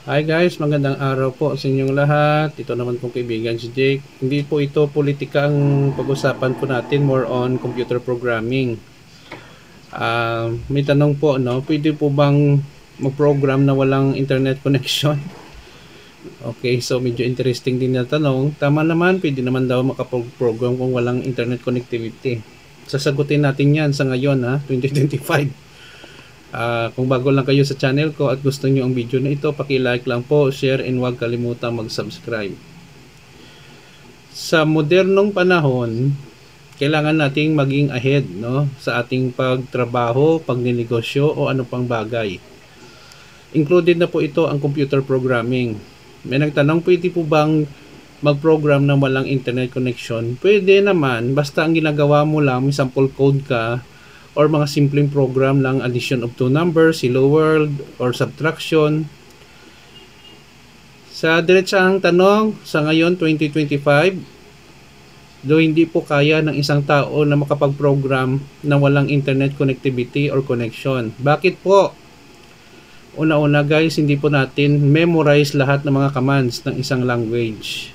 Hi guys, magandang araw po sa inyong lahat. Ito naman pong kaibigan si Jake. Hindi po ito politika ang pag-usapan po natin, more on computer programming. May tanong po, no? Pwede po bang mag-program na walang internet connection? Okay, so medyo interesting din na tanong. Tama naman, pwede naman daw makapag-program kung walang internet connectivity. Sasagutin natin yan sa ngayon, 2025. Kung bago lang kayo sa channel ko at gusto nyo ang video na ito, paki-like lang po, share, and huwag kalimutang mag-subscribe. Sa modernong panahon, kailangan nating maging ahead, no, sa ating pagtrabaho, pagninegosyo o ano pang bagay. Included na po ito ang computer programming. May nagtanong, pwede po bang mag-program na walang internet connection? Pwede naman, basta ang ginagawa mo lang, may sample code ka or mga simpleng program lang, addition of two numbers, hello world, or subtraction. Sa diretsahang tanong, sa ngayon 2025, do hindi po kaya ng isang tao na makapag-program na walang internet connectivity or connection. Bakit po? Una-una guys, hindi po natin memorize lahat ng mga commands ng isang language.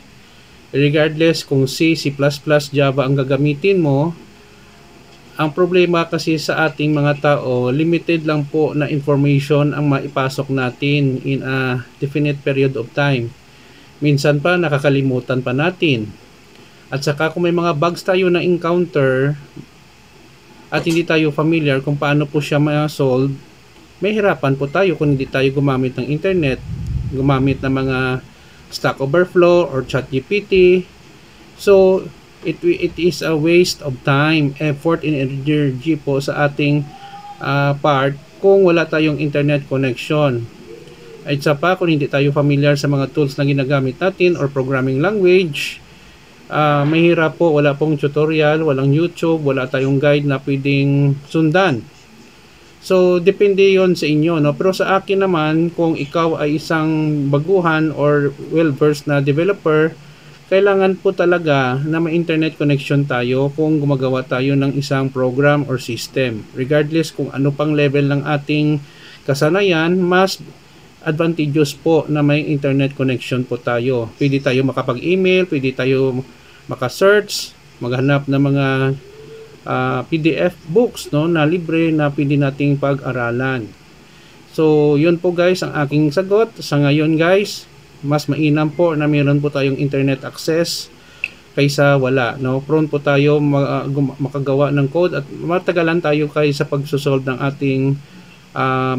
Regardless kung C, C++, Java ang gagamitin mo, ang problema kasi sa ating mga tao, limited lang po na information ang maipasok natin in a definite period of time. Minsan pa nakakalimutan pa natin. At saka kung may mga bugs tayo na encounter at hindi tayo familiar kung paano po siya ma-solve, may hirapan po tayo kung hindi tayo gumamit ng internet, gumamit ng mga Stack Overflow or ChatGPT. So, it is a waste of time, effort, and energy po sa ating part kung wala tayong internet connection. At sa pa, kung hindi tayo familiar sa mga tools na ginagamit natin or programming language, mahirap po, wala pong tutorial, walang YouTube, wala tayong guide na pwedeng sundan. So, depende yon sa inyo, no? Pero sa akin naman, kung ikaw ay isang baguhan or well-versed na developer, kailangan po talaga na may internet connection tayo kung gumagawa tayo ng isang program or system. Regardless kung ano pang level ng ating kasanayan, mas advantageous po na may internet connection po tayo. Pwede tayo makapag-email, pwede tayo makasearch, maghanap ng mga PDF books, no, na libre na pwede nating pag-aralan. So, yun po guys ang aking sagot. Sa ngayon guys, mas mainam po na meron po tayong internet access kaysa wala, no? Prone po tayo makagawa ng code at matagalan tayo kaysa pagsosolve ng ating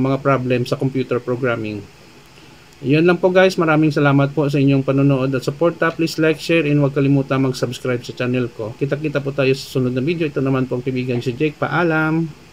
mga problem sa computer programming. Yun lang po guys, maraming salamat po sa inyong panonood at suporta. Please like, share, and huwag kalimutan mag-subscribe sa channel ko. Kita-kita po tayo sa sunod na video. Ito naman po ang kaibigan si Jake. Paalam!